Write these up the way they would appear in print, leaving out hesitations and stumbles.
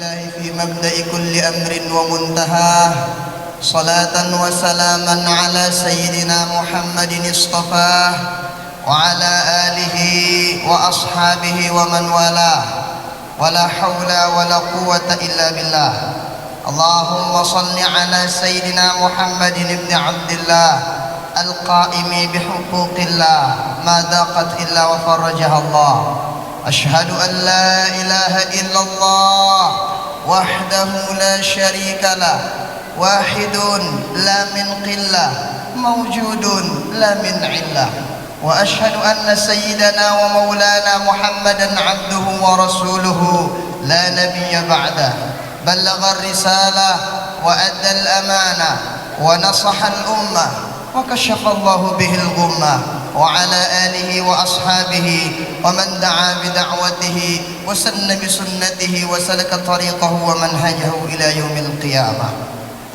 لله في مبدأ كل أمر ومنتهاه صلاة وسلاما على سيدنا محمد اصطفاه وعلى آله وأصحابه ومن والاه ولا حول ولا قوة إلا بالله. اللهم صل على سيدنا محمد بن عبد الله القائم بحقوق الله ما ضاقت إلا وفرجها الله. أشهد أن لا إله إلا الله وحده لا شريك له واحد لا من قلة موجود لا من علة. وأشهد أن سيدنا ومولانا محمدا عبده ورسوله لا نبي بعده بلغ الرسالة وأدى الأمانة ونصح الأمة وكشف الله به الغمة وعلى آله وأصحابه ومن دعا بدعوته وسن بسنته وسلك طريقه ومنهجه إلى يوم القيامة.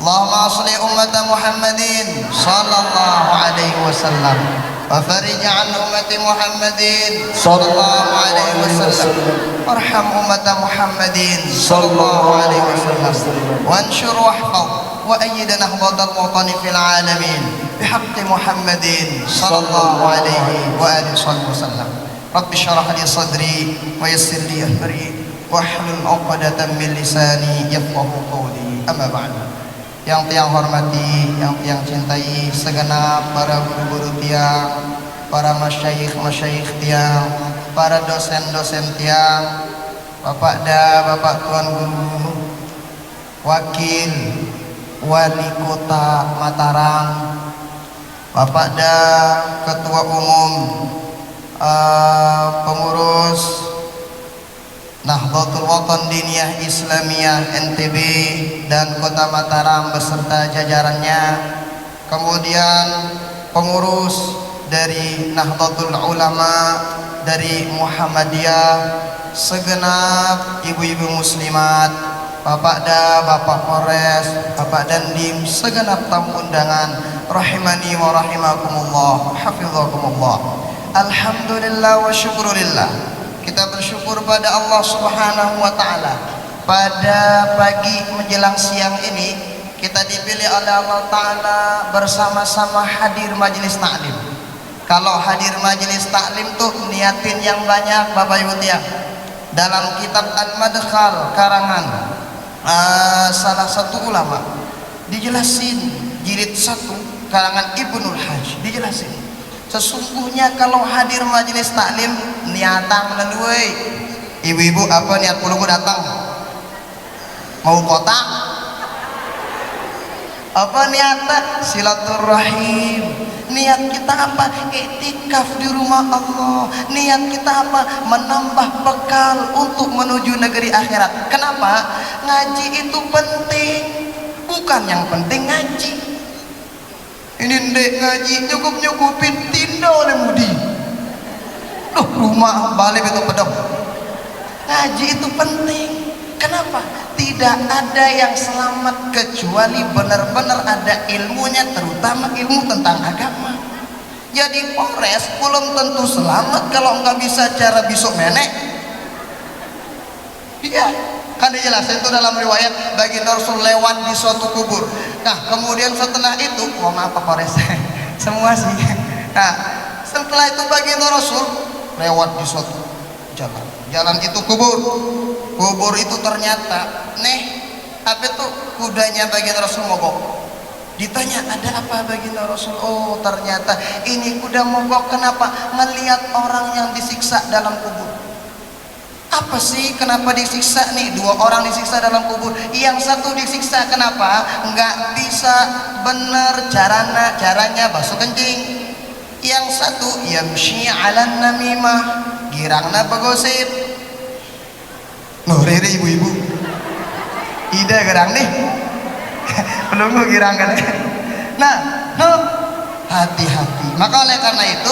اللهم أصلح أمة محمد صلى الله عليه وسلم وفرج عن أمة محمد صلى الله عليه وسلم وارحم أمة محمد صلى الله عليه وسلم وانشر واحفظ وأيد نهضة الوطن في العالمين بحق محمد صلى الله عليه وآله وسلم. رب اشرح لي صدري ويسر لي أمري واحلل عقدة من لساني يفقهوا قولي. أما بعد. Yang tiang hormati, yang tiang cintai segenap para guru-guru tiang, para masyayikh tiang, para dosen-dosen tiang, Bapak Da, Bapak Tuan Guru, Wakil Wali Kota Mataram, Bapak Da, Ketua Umum, Pengurus Nahdlatul Watan Diniyah Islamiyah NTB dan Kota Mataram beserta jajarannya, kemudian pengurus dari Nahdlatul Ulama dari Muhammadiyah, segenap ibu-ibu muslimat, Bapak Da, Bapak Polres, Bapak Dandim, segenap tamu undangan, rahimani wa rahimakumullah, hafizakumullah. Alhamdulillah wa syukurillah. Kita bersyukur pada Allah Subhanahu wa Ta'ala. Pada pagi menjelang siang ini kita dipilih oleh Allah Ta'ala bersama-sama hadir majelis taklim. Kalau hadir majelis taklim tuh niatin yang banyak Bapak Ibu tiang. Dalam kitab Al-Madkhal karangan salah satu ulama dijelasin, jilid 1 karangan Ibnul Hajj, dijelasin sesungguhnya kalau hadir majelis taklim niatang leluai. Ibu-ibu apa niat puluh datang? Mau kota? Apa niatnya? Silaturahim. Niat kita apa? Iktikaf di rumah Allah. Niat kita apa? Menambah bekal untuk menuju negeri akhirat. Kenapa? Ngaji itu penting. Bukan yang penting ngaji. Ini ndek ngaji nyukup-nyukupin tinda oleh mudi. Duh, rumah balik itu pedang. Ngaji itu penting. Kenapa? Tidak ada yang selamat kecuali benar-benar ada ilmunya, terutama ilmu tentang agama. Jadi Polres belum tentu selamat kalau nggak bisa cara besok menek. Iya, kan dijelasin itu dalam riwayat baginda Rasul lewat di suatu kubur. Nah kemudian setelah itu, oh maaf Pak Polres, semua sih. Nah setelah itu baginda Rasul lewat di suatu jalan. Jalan itu kubur. Kubur itu ternyata, apa itu kudanya baginda Rasul mogok. Ditanya ada apa baginda Rasul? Oh ternyata ini kuda mogok. Kenapa? Melihat orang yang disiksa dalam kubur. Apa sih kenapa disiksa nih? 2 orang disiksa dalam kubur. Yang satu disiksa kenapa? Nggak bisa bener caranya basuh kencing. Yang satu yamshi 'alan namimah, girangna begosip. Rere ibu-ibu ida gerang nih belum girang kan. Nah hati-hati. Maka oleh karena itu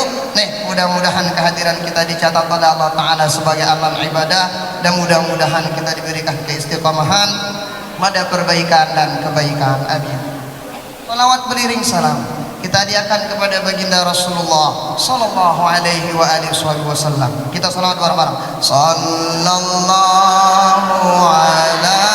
mudah-mudahan kehadiran kita dicatat oleh Allah Ta'ala sebagai amal ibadah, dan mudah-mudahan kita diberikan keistiqomahan pada perbaikan dan kebaikan. Amin. Salawat beriring salam kita hadiahkan kepada baginda Rasulullah sallallahu alaihi wa alihi wasallam. Kita salawat bareng-bareng. Sallallahu alaihi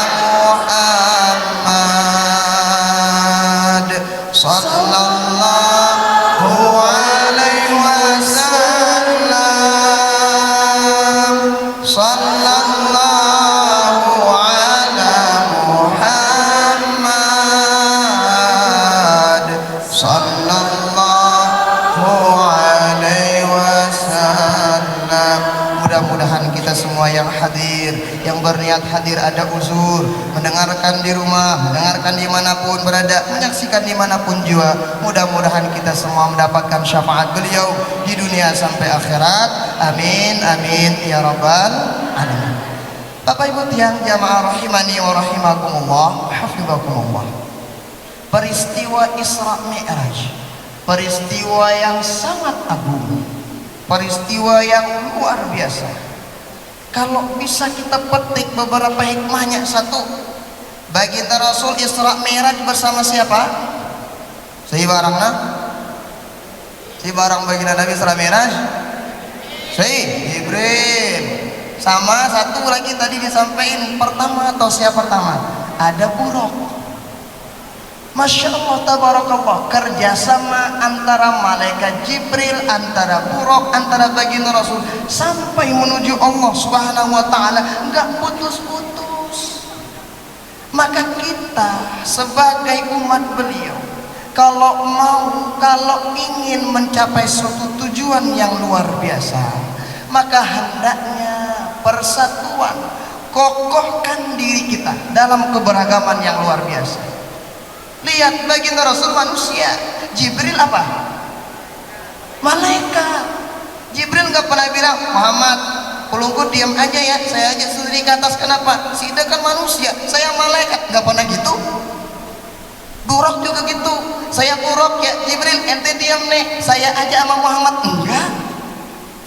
yang berniat hadir ada uzur, mendengarkan di rumah, mendengarkan dimanapun berada, menyaksikan dimanapun juga, mudah-mudahan kita semua mendapatkan syafaat beliau di dunia sampai akhirat. Amin amin ya rabbal alamin. Bapak Ibu tiang jamaah rahimani wa rahimakumullah, hafizakumullah. Peristiwa Isra Mi'raj, peristiwa yang sangat agung, peristiwa yang luar biasa. Kalau bisa kita petik beberapa hikmahnya. Satu, baginda Rasul Isra Mi'raj bersama siapa? Si barang baginda Nabi Isra Mi'raj si Jibril. Sama satu lagi tadi disampaikan, pertama atau siapa pertama? Ada buruk. Masya Allah tabarakallah, kerjasama antara malaikat Jibril, antara buruk, antara baginda Rasul sampai menuju Allah subhanahu wa ta'ala, enggak putus-putus. Maka kita sebagai umat beliau, kalau ingin mencapai suatu tujuan yang luar biasa, maka hendaknya persatuan, kokohkan diri kita dalam keberagaman yang luar biasa. Lihat baginda Rasul manusia, Jibril apa? Malaikat. Jibril nggak pernah bilang, Muhammad, pulungku diam aja ya, saya aja sendiri ke atas. Kenapa? Si Ida kan manusia, saya malaikat. Nggak pernah gitu. Buruk juga gitu, saya buruk ya Jibril, ente diam nih, saya aja sama Muhammad. Enggak.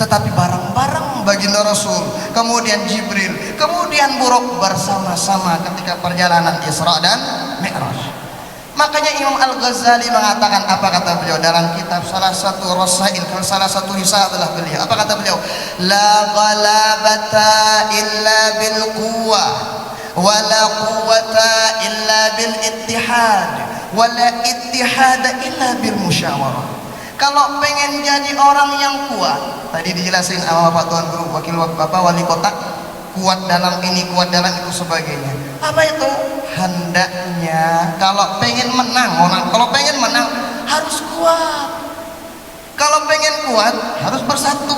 Tetapi bareng-bareng baginda Rasul, kemudian Jibril, kemudian buruk bersama-sama ketika perjalanan Isra dan Mi'raj. Makanya Imam Al-Ghazali mengatakan, apa kata beliau dalam kitab salah satu Rasail, salah satu risalah beliau, apa kata beliau? La ghalabata illa bil quwwah wa la quwwata illa bil ittihad wa la ittihada illa bil musyawarah. Kalau pengen jadi orang yang kuat, tadi dijelasin sama Bapak Tuan Guru, wakil Bapak Wali Kota, kuat dalam ini, kuat dalam itu sebagainya. Apa itu? Hendaknya kalau pengen menang, kalau pengen menang harus kuat. Kalau pengen kuat harus bersatu.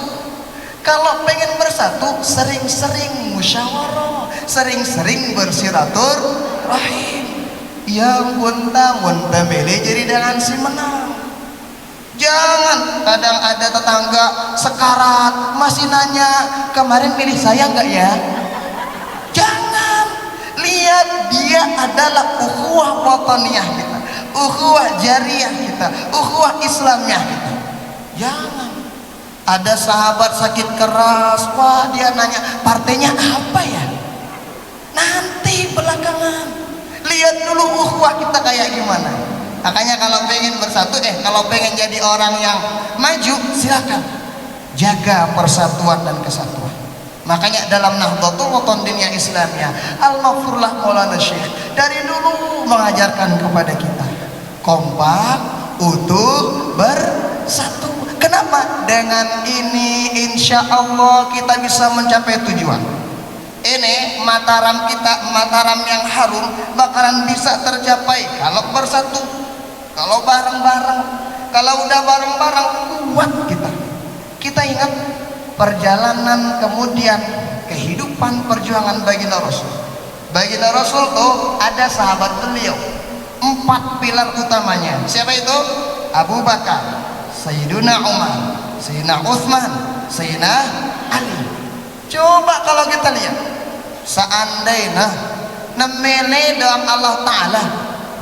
Kalau pengen bersatu sering-sering musyawarah, sering-sering bersiraturahim. Yang munta milih jadi dengan si menang. Jangan kadang ada tetangga sekarat masih nanya, kemarin pilih saya enggak ya? Jangan. Lihat dia adalah ukhuwah wataniyah kita, ukhuwah jariyah kita, ukhuwah islamiyah kita. Jangan. Ada sahabat sakit keras, wah dia nanya partainya apa ya? Nanti belakangan. Lihat dulu ukhuwah kita kayak gimana. Makanya kalau pengen bersatu, kalau pengen jadi orang yang maju, silakan jaga persatuan dan kesatuan. Makanya dalam Nahdlatul Wathon Diniyah Islamiyah, Al-Maghfurlah Maulana Syekh dari dulu mengajarkan kepada kita kompak, utuh, bersatu. Kenapa? Dengan ini insya Allah kita bisa mencapai tujuan. Ini Mataram kita, Mataram yang harum bakalan bisa tercapai kalau bersatu, kalau bareng-bareng. Kalau udah bareng-bareng kuat kita. Kita ingat perjalanan kemudian kehidupan perjuangan baginda Rasul. Baginda Rasul tuh ada sahabat beliau, 4 pilar utamanya. Siapa itu? Abu Bakar, Sayyiduna Umar, Sayyidina Utsman, Sayyidina Ali. Coba kalau kita lihat, seandainya nemene dalam Allah Ta'ala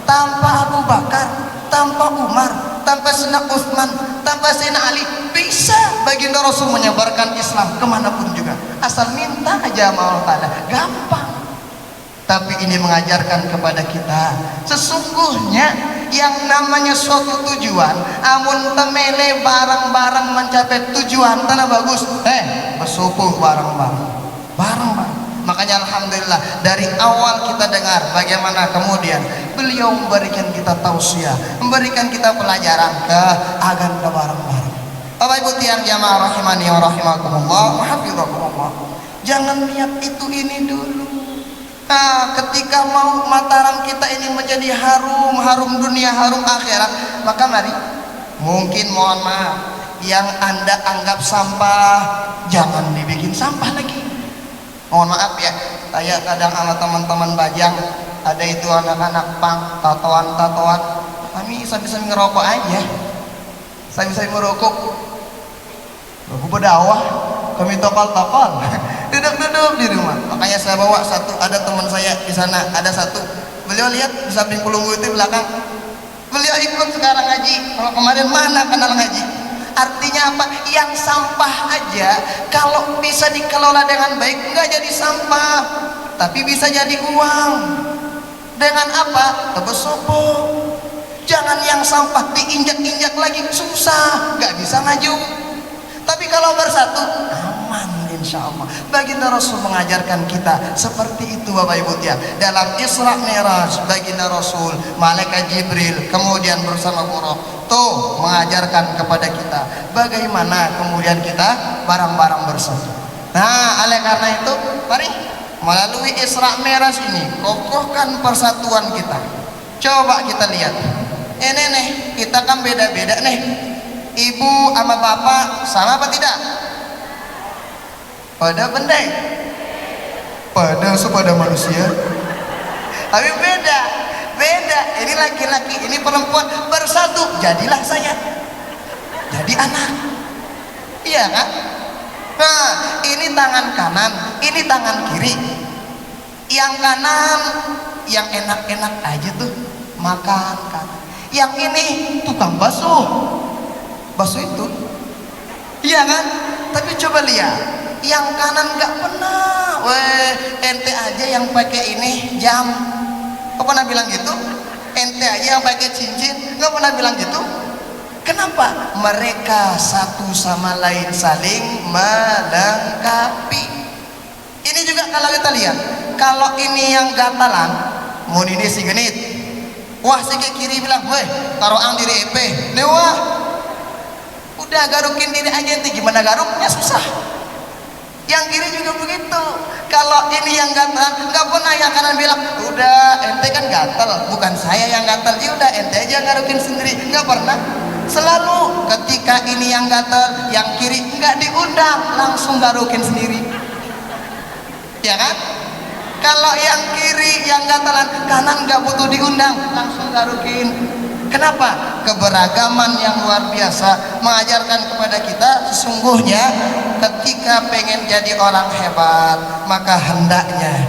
tanpa Abu Bakar, tanpa Umar, tanpa Sayyidina Utsman, tanpa Sayyidina Ali, bisa baginda Rasul menyebarkan Islam kemanapun juga, asal minta aja sama Allah Ta'ala, gampang. Tapi ini mengajarkan kepada kita sesungguhnya yang namanya suatu tujuan, amun temele bareng-bareng mencapai tujuan tanah bagus, bersupuh bareng-bareng. Makanya alhamdulillah dari awal kita dengar bagaimana kemudian beliau memberikan kita tausiah, memberikan kita pelajaran agar kita bareng-bareng. Bapak Ibu tiang jamaah rahimani wa rahimakumullah, hafizakumullah. Jangan lihat itu ini dulu. Nah, ketika mau Mataram kita ini menjadi harum, harum dunia, harum akhirat, maka mari, mungkin mohon maaf, yang Anda anggap sampah jangan dibikin sampah lagi. Mohon maaf ya, saya kadang sama teman-teman Bajang ada itu anak-anak pang, tatoan, kami sambil ngerokok aja, sambil merokok. Aku berdakwah, kami tokal, duduk di rumah. Makanya saya bawa satu, ada teman saya di sana, ada satu, beliau lihat di samping pelunggu itu di belakang, beliau ikut sekarang ngaji. Kalau kemarin mana kenal ngaji? Artinya apa? Yang sampah aja kalau bisa dikelola dengan baik nggak jadi sampah, tapi bisa jadi uang. Dengan apa? Tebus sopo. Jangan yang sampah diinjak-injak lagi, susah, nggak bisa maju. Tapi kalau bersatu, aman insya Allah. Baginda Rasul mengajarkan kita seperti itu Bapak Ibu tiang. Dalam Isra Mi'raj, baginda Rasul, malaikat Jibril, kemudian bersama Qur'an, tuh mengajarkan kepada kita bagaimana kemudian kita barang-barang bersatu. Nah, oleh karena itu, mari melalui Isra Mi'raj ini kokohkan persatuan kita. Coba kita lihat. Ini nih, kita kan beda-beda nih. Ibu sama bapak sama apa tidak? Pada benda, pada sepada manusia, tapi beda. Ini laki-laki, ini perempuan, bersatu jadilah saya, jadi anak. Iya kan? Nah, ini tangan kanan, ini tangan kiri. Yang kanan yang enak-enak aja tuh makan kan. Yang ini tukang bakso itu, iya kan? Tapi coba lihat, yang kanan nggak pernah, ente aja yang pakai ini jam, kok pernah bilang gitu? Ente aja yang pakai cincin, nggak pernah bilang gitu. Kenapa? Mereka satu sama lain saling melengkapi. Ini juga kalau kita lihat, kalau ini yang gatalan, mau ini si genit, wah si ke kiri bilang, weh taruhan diri EP, wah udah garukin diri aja, ente gimana garuknya susah. Yang kiri juga begitu. Kalau ini yang gatal, nggak pernah yang kanan bilang, udah ente kan gatal, bukan saya yang gatal, ya udah ente aja garukin sendiri, nggak pernah. Selalu ketika ini yang gatal, yang kiri nggak diundang, langsung garukin sendiri, ya kan? Kalau yang kiri yang gatalan, kanan nggak butuh diundang, langsung garukin. Kenapa? Keberagaman yang luar biasa mengajarkan kepada kita sesungguhnya ketika pengen jadi orang hebat, maka hendaknya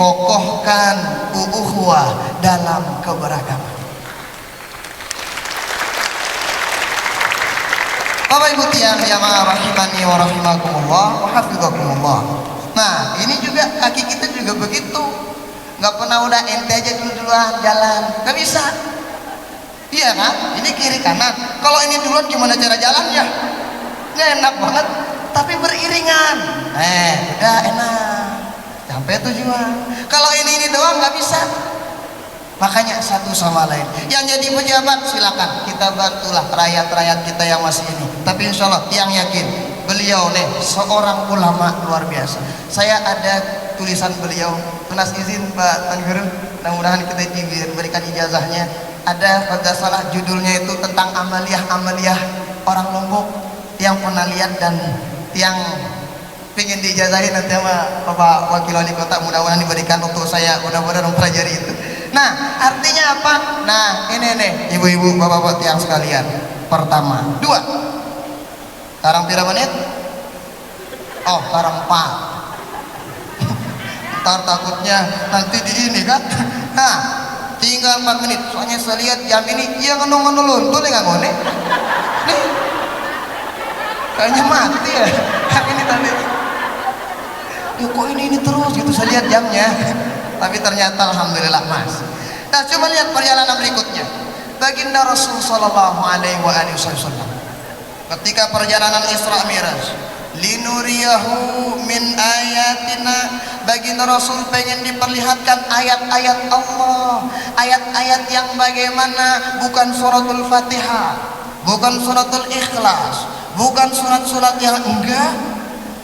kokohkan ukhuwah dalam keberagaman. Bapak Ibu tiang jamaah rahimani wa rahimakumullah wa hafizakumullah. Nah, ini juga kaki kita juga begitu. Nggak pernah udah ente aja duluan jalan, nggak bisa. Iya kan? Ini kiri kanan. Kalau ini duluan gimana cara jalannya? Nggak enak banget. Tapi beriringan. Udah enak. Sampai tujuan. Kalau ini doang nggak bisa. Makanya satu sama lain. Yang jadi pejabat silakan kita bantulah rakyat-rakyat kita yang masih ini. Tapi insya Allah yang yakin beliau seorang ulama luar biasa. Saya ada tulisan beliau. Tunas izin Pak Tan Guru. Mudah-mudahan kita diberikan ijazahnya. Ada pada salah judulnya itu tentang amaliyah orang Lombok yang pernah lihat dan yang ingin diijazahi nanti sama Bapak Wakil Wali Kota, mudah-mudahan diberikan untuk saya, mudah-mudahan mempelajari itu. Nah, artinya apa? Nah, ini ibu-ibu, bapak-bapak tiang sekalian. Pertama, 2. Sekarang berapa menit? Oh, sekarang 4. Ntar takutnya nanti di ini kan. Nah, tinggal 4 menit. Soalnya saya lihat jam ini iya ngono-ngono luntur nggak ngone. Nih, kayaknya mati ya. Yang ini tadi. Ya kok ini terus gitu. Saya lihat jamnya. Tapi ternyata alhamdulillah mas. Nah, coba lihat perjalanan berikutnya. Baginda Rasul sallallahu alaihi wasallam ketika perjalanan Isra Mi'raj, linuriyahu min ayatina, baginda Rasul pengen diperlihatkan ayat-ayat Allah, ayat-ayat yang bagaimana, bukan suratul Fatihah, bukan suratul Ikhlas, bukan surat-surat yang enggak,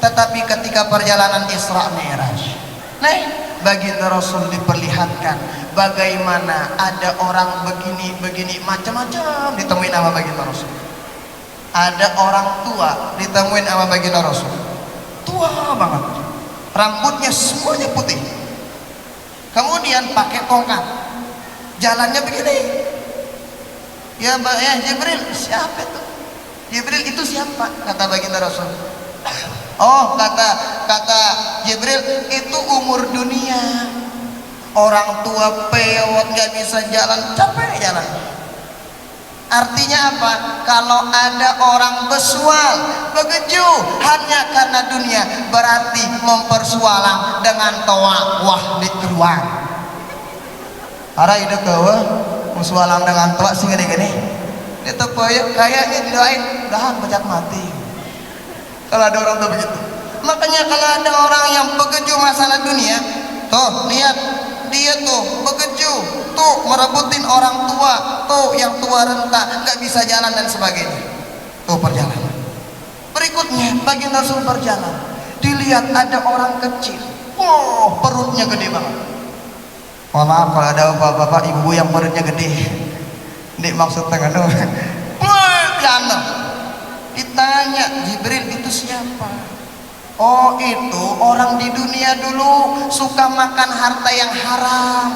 tetapi ketika perjalanan Isra Mi'raj, baginda Rasul diperlihatkan bagaimana ada orang begini macam-macam ditemuin sama baginda Rasul. Ada orang tua ditemuin sama baginda Rasul, tua banget, rambutnya semuanya putih, kemudian pakai tongkat, jalannya begini. Ya Jibril, siapa itu? Jibril itu siapa? Kata baginda Rasul. Oh, kata Jibril, itu umur dunia. Orang tua pewot nggak bisa jalan, capek jalan. Artinya apa? Kalau ada orang bersual, begeju hanya karena dunia, berarti mempersualang dengan toa wah dikeluar. Ara ide kawa musualang dengan toa sih gini-gini. Itu kayaknya didoain, dahan pecat mati. Kalau ada orang tuh begitu. Makanya kalau ada orang yang begeju masalah dunia, tuh lihat dia tuh begeju, tuh merebutin orang tua, tuh yang tua renta nggak bisa jalan dan sebagainya. Tuh perjalanan. Berikutnya baginda Rasul berjalan, dilihat ada orang kecil, oh perutnya gede banget. Mohon maaf kalau ada bapak-bapak ibu yang perutnya gede, ini maksud tengah dong. Ditanya Jibril, itu siapa? Oh, itu orang di dunia dulu suka makan harta yang haram.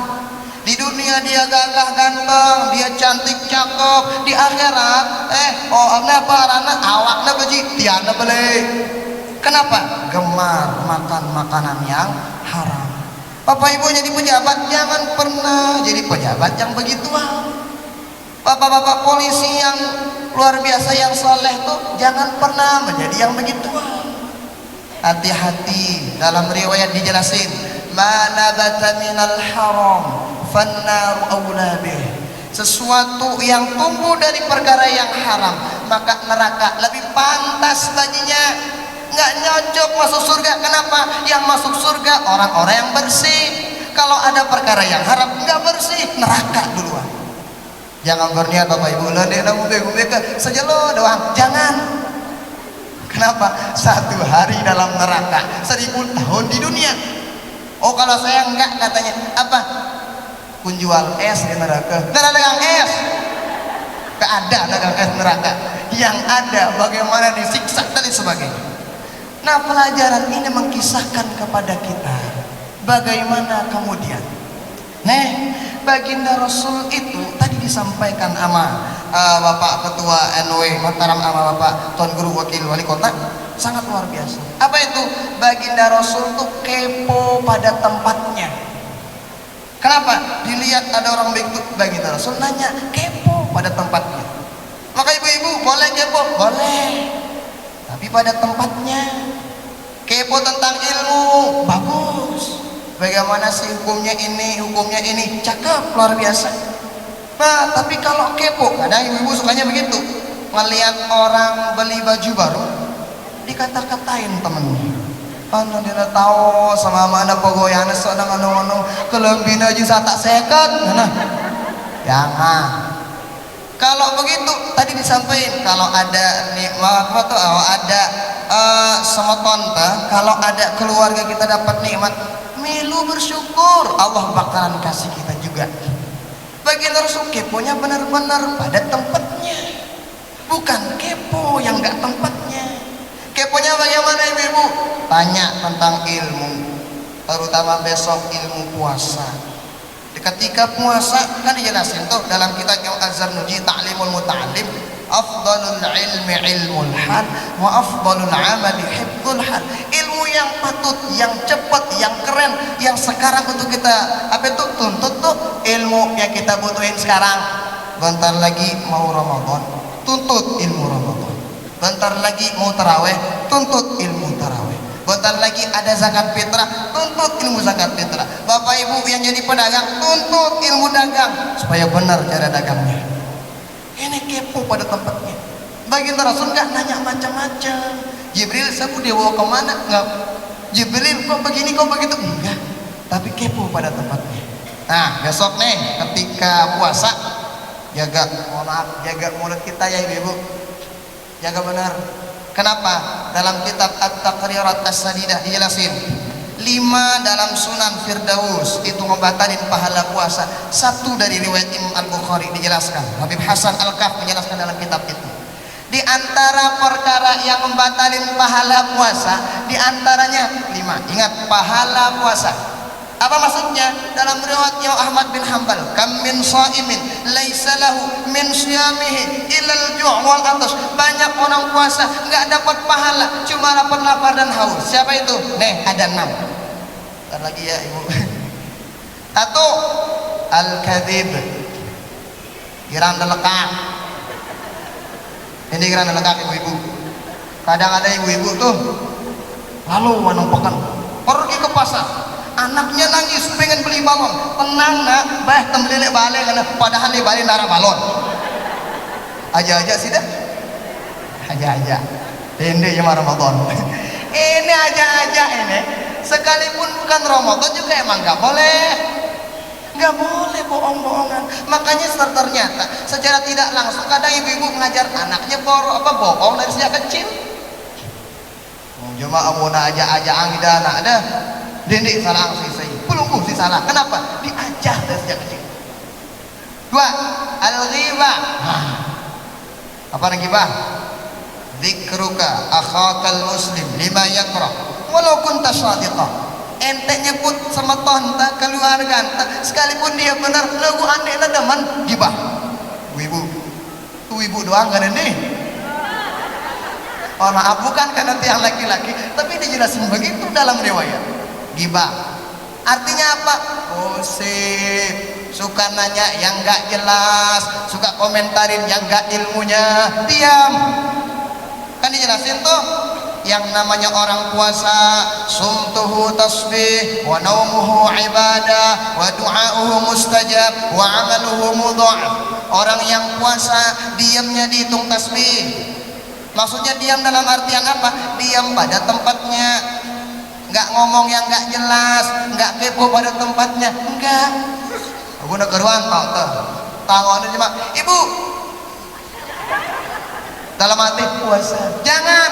Di dunia dia gagah ganteng, dia cantik cakep. Di akhirat apa rana awakna beji tiada beli. Kenapa? Gemar makan makanan yang haram. Bapak ibu jadi pejabat, jangan pernah jadi pejabat yang begituan. Bapak-bapak polisi yang luar biasa yang soleh tuh jangan pernah menjadi yang begituan. Hati-hati, dalam riwayat dijelasin, mana bata minal haram fannaru aula bih. Sesuatu yang tumbuh dari perkara yang haram, maka neraka lebih pantas baginya. Nggak nyocok masuk surga. Kenapa? Yang masuk surga orang-orang yang bersih. Kalau ada perkara yang haram nggak bersih, neraka duluan. Jangan berniat bapak ibu nanti sejelo doang, jangan. Kenapa? 1 hari dalam neraka, 1000 tahun di dunia. Oh kalau saya enggak, katanya apa? Penjual es di neraka. Tidak ada dagang es. Tidak ada dagang es neraka. Yang ada bagaimana disiksa dan sebagainya. Nah pelajaran ini mengkisahkan kepada kita bagaimana kemudian baginda Rasul itu tadi disampaikan sama Bapak Ketua NW Mataram sama Bapak Tuan Guru Wakil Wali Kota, sangat luar biasa. Apa itu? Baginda Rasul tuh kepo pada tempatnya. Kenapa? Dilihat ada orang begitu, baginda Rasul nanya, kepo pada tempatnya. Maka ibu-ibu boleh kepo? Boleh, tapi pada tempatnya. Kepo tentang ilmu, bagus. Bagaimana sih hukumnya ini, cakep, luar biasa. Nah tapi kalau kepo, kadang ibu-ibu sukanya begitu, ngelihat orang beli baju baru dikata-katain temennya, anu dia tahu sama mana pogoyana seorang anu kelembina aja tak sekat. Nah jangan. Kalau begitu tadi disampaikan, kalau ada nikmat atau ada semeton, kalau ada keluarga kita dapat nikmat, milu bersyukur, Allah bakalan kasih kita juga. Baginda Rasul keponya benar-benar pada tempatnya, bukan kepo yang nggak tempatnya. Keponya bagaimana ibu-ibu? Tanya tentang ilmu, terutama besok ilmu puasa. Ketika puasa kan dijelasin tuh dalam kitab Az-Zarnuji Ta'limul Muta'allim, afdalul ilmi ilmul hal wa afdalul amali hifdzul hal. Ilmu yang patut, yang cepat, yang keren, yang sekarang untuk kita tuntut tuh ilmu yang kita butuhin sekarang. Bentar lagi mau Ramadan, tuntut ilmu Ramadan. Bentar lagi mau taraweh, tuntut ilmu taraweh. Bentar lagi ada zakat fitrah, tuntut ilmu zakat fitrah. Bapak ibu yang jadi pedagang, tuntut ilmu dagang supaya benar cara dagangnya. Ini kepo pada tempatnya. Baginda Rasul nggak nanya macam-macam. Jibril, saya mau dibawa kemana? Nggak. Jibril kok begini kok begitu? Enggak. Tapi kepo pada tempatnya. Nah besok nih ketika puasa, jaga mulut kita ya ibu-ibu, jaga benar. Kenapa? Dalam kitab At-Taqrirat As-Sadidah dijelasin 5 dalam Sunan Firdaus itu membatalin pahala puasa. 1 dari riwayat Imam Al-Bukhari dijelaskan, Habib Hasan Al-Kaf menjelaskan dalam kitab itu. Di antara perkara yang membatalin pahala puasa, di antaranya 5. Ingat, pahala puasa. Apa maksudnya? Dalam riwayat Imam Ahmad bin Hanbal, kam min shaimin laisa lahu min siyamihi illal ju' wal atas. Banyak orang puasa enggak dapat pahala, cuma dapat lapar dan haus. Siapa itu? Nih, ada 6. Ntar lagi ya, Ibu. 1. Al-kadzib. Girang lekak. Ini girang lekak, ibu-ibu. Kadang ada ibu-ibu tuh lalu menumpahkan pergi ke pasar, anaknya nangis pengen beli balon. Tenang nak, bah tembelele balik karena padahal di balik nara balon. Aja-aja sih dah. Aja-aja. Ini ya Ramadan. Ini aja-aja ini. Sekalipun bukan Ramadan juga emang nggak boleh. Nggak boleh bohong-bohongan. Makanya ternyata secara tidak langsung kadang ibu-ibu mengajar anaknya bohong dari sejak kecil. Jemaah mau aja-aja angida nak ada. Dendik salah sih saya. Pelunggu sih salah. Kenapa? Diajar dari sejak kecil. 2. Al-ghibah. Apa ghibah? Dzikruka akhakal muslim lima yakrah walau kunta shadiqah. Ente nyebut sama tonta keluarga anta sekalipun dia benar lagu ande na demen gibah. Ibu tuh ibu doang kan ini. Oh maaf, bukan karena yang laki-laki, tapi dijelasin begitu dalam riwayat. Gibah artinya apa? Gosip, suka nanya yang gak jelas, suka komentarin yang gak ilmunya. Diam. Kan dijelasin tuh, yang namanya orang puasa, sumtuhu tasbih wa naumuhu ibadah wa du'auhu mustajab wa amaluhu mudha'af. Orang yang puasa diamnya dihitung tasbih. Maksudnya diam dalam artian apa? Diam pada tempatnya, nggak ngomong yang nggak jelas, nggak kepo pada tempatnya, enggak. Aku nak keruan tangan cuma ibu dalam hati puasa, jangan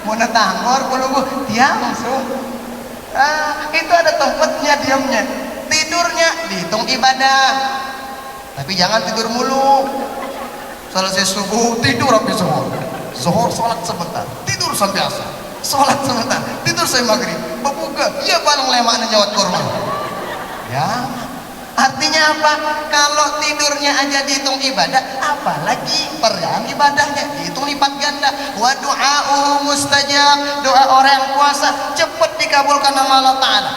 mau netangor kalau diam langsung. Itu ada tempatnya diamnya. Tidurnya dihitung ibadah, tapi jangan tidur mulu. Selesai subuh tidur sampai zuhur, sholat sebentar, tidur sampai asar, sholat sebentar, tidur sampai maghrib, berbuka, iya paling lemaknya jawat kurma. Ya, artinya apa? Kalau tidurnya aja dihitung ibadah, apalagi perjalanan ibadahnya dihitung lipat ganda. Wa du'a'u mustajab, doa orang yang puasa cepat dikabulkan sama Allah Ta'ala.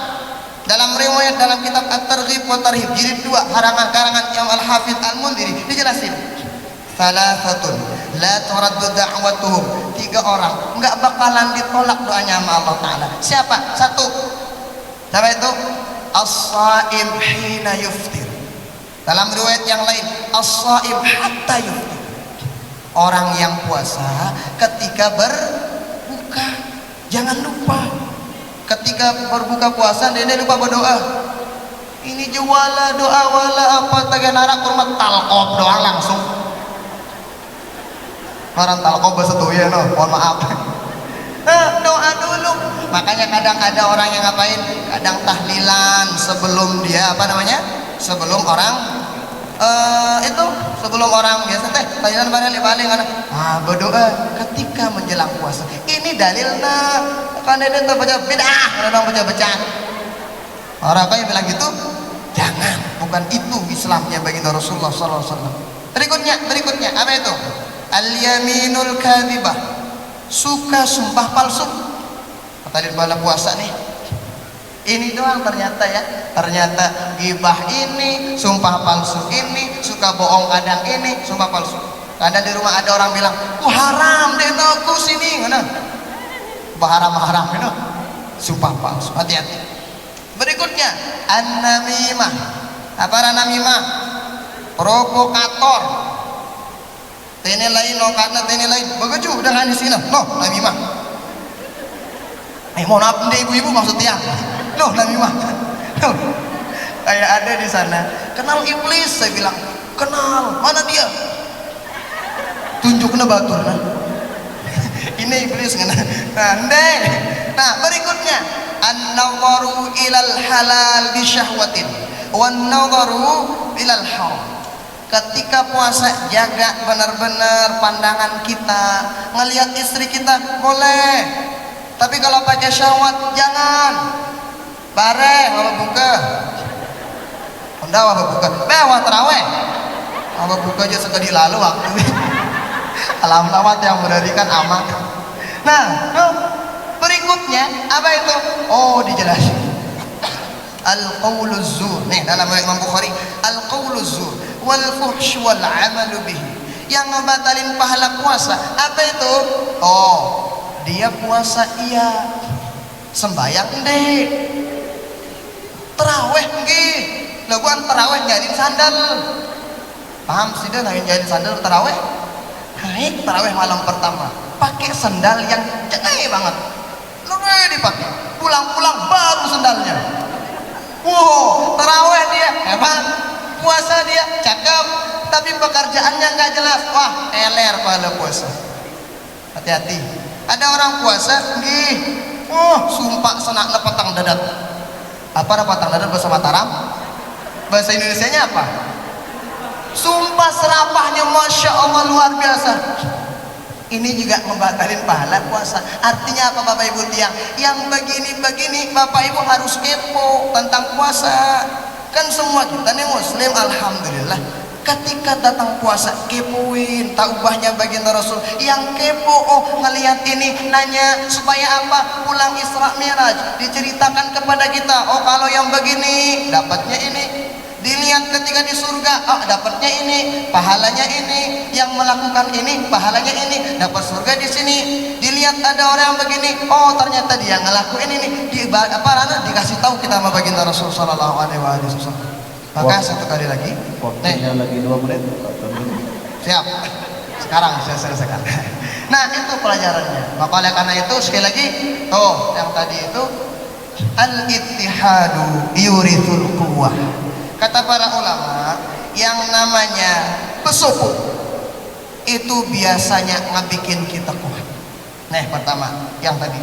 Dalam riwayat dalam kitab At-Targhib wa Tarhib jilid 2 karangan Imam Al-Hafidz Al-Mundhiri dijelasin, salasatun la turaddu da'watuhum. 3 orang enggak bakalan ditolak doanya sama Allah Ta'ala. Siapa? 1. Siapa itu? As-saim hina yuftir. Dalam riwayat yang lain, as-saim hatta yuftir. Orang yang puasa ketika berbuka. Jangan lupa ketika berbuka puasa dia lupa berdoa. Ini juwala doa wala apa taganara kurma talqob doa langsung. Orang talqob bahasa tuh ya no, mohon maaf. Doa dulu. Makanya kadang ada orang yang ngapain? Kadang tahlilan sebelum dia apa namanya? Sebelum orang sebelum orang biasa teh tahlilan balik kan. Berdoa ketika menjelang puasa. Ini dalilnya kan ada yang baca bid'ah, ada orang baca. Orang yang bilang gitu, jangan, bukan itu Islamnya baginda Rasulullah sallallahu alaihi wasallam. Berikutnya apa itu? Al-yaminul kadhibah, suka sumpah palsu. Tadi bala puasa nih, ini doang ternyata ya, ternyata gibah ini, sumpah palsu ini, suka bohong kadang ini, sumpah palsu. Kadang di rumah ada orang bilang, haram deh aku sini, mana? Haram itu, sumpah palsu. Hati-hati. Berikutnya, an-namimah. Apa namimah? Provokator. Tene lain no karena tene lain begitu dengan di sini no namimah. Mohon maaf deh ibu-ibu maksudnya no namimah. Kayak ada di sana kenal iblis, saya bilang kenal, mana dia, tunjuknya batur nah. Ini iblis kan. Nah berikutnya an-nadharu ilal halal bi syahwatin wan nadharu ilal haram. Ketika puasa jaga benar-benar pandangan kita, ngelihat istri kita boleh, tapi kalau pakai syahwat jangan. Bare apa buka? Unda apa buka? Bewah terawih. Apa buka aja sekali lalu waktu. Alam lawat yang berikan aman. Nah, berikutnya apa itu? Oh, dijelasin. Al-qauluz zur. Nih dalam Imam Bukhari, al-qauluz zur wal fuhsh wal amalu bihi. Yang ngebatalin pahala puasa apa itu? Oh, dia puasa iya, sembayang deh, terawih nggih. Lah bukan terawih nyalin sandal. Paham sih dah nyalin sandal terawih? Naik terawih malam pertama pakai sandal yang jelek banget. Lebih dipakai. Pulang-pulang baru sandalnya. Wow, terawih dia hebat, puasa dia cakep, tapi pekerjaannya nggak jelas. Wah, eler pahala puasa. Hati-hati. Ada orang puasa, nggih. Sumpah senak petang dadat. Apa petang dadat bahasa Mataram? Bahasa Indonesianya apa? Sumpah serapahnya, masya Allah luar biasa. Ini juga membatalin pahala puasa. Artinya apa Bapak Ibu tiang? Yang begini-begini Bapak Ibu harus kepo tentang puasa. Kan semua kita nih muslim, alhamdulillah. Ketika datang puasa kepoin taubahnya baginda Rasul. Yang kepo, oh ngelihat ini, nanya supaya apa? Pulang Isra Mi'raj diceritakan kepada kita, oh kalau yang begini dapatnya ini. Dilihat ketika di surga, oh dapatnya ini, pahalanya ini, yang melakukan ini, pahalanya ini, dapat surga di sini. Dilihat ada orang yang begini, oh ternyata dia ngelakuin ini, dikasih tahu kita sama baginda Rasul sallallahu alaihi wasallam. Maka satu kali lagi, waktunya lagi 2 menit. siap. Sekarang saya selesaikan. Nah itu pelajarannya. Maka oleh karena itu sekali lagi, yang tadi itu al-ittihadu yurithul quwwah. Kata para ulama, yang namanya pesuku itu biasanya ngebikin kita kuat. Nah, pertama, yang tadi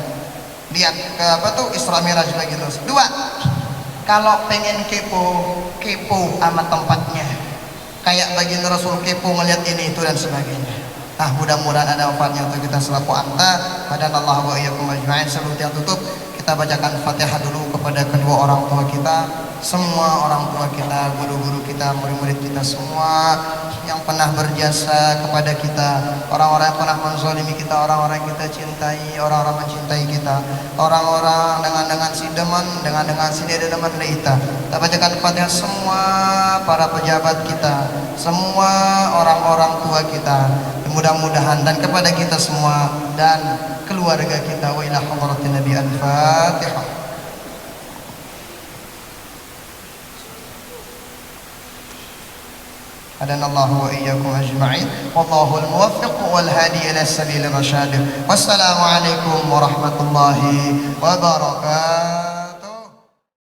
lihat ke apa tuh Isra Mi'raj begitu. 2, kalau pengen kepo sama tempatnya. Kayak baginda Rasul kepo ngelihat ini itu dan sebagainya. Nah, mudah-mudahan ada manfaatnya untuk kita selaku anta. Hadanallahu wa iyyakum ajma'in. Sebelum yang tutup, kita bacakan Fatihah dulu kepada kedua orang tua kita, semua orang tua kita, guru-guru kita, murid-murid kita semua yang pernah berjasa kepada kita, orang-orang yang pernah menzalimi kita, orang-orang yang kita cintai, orang-orang mencintai kita, orang-orang dengan si deman, dengan si dia deman kita. Kita bacakan Fatihah semua para pejabat kita, semua orang-orang tua kita, mudah-mudahan, dan kepada kita semua dan keluarga kita. Wa ila hadratin Nabi al-Fatihah. هدانا الله وإياكم أجمعين والله الموفق والهادي إلى السبيل الرشاد والسلام عليكم ورحمة الله وبركاته.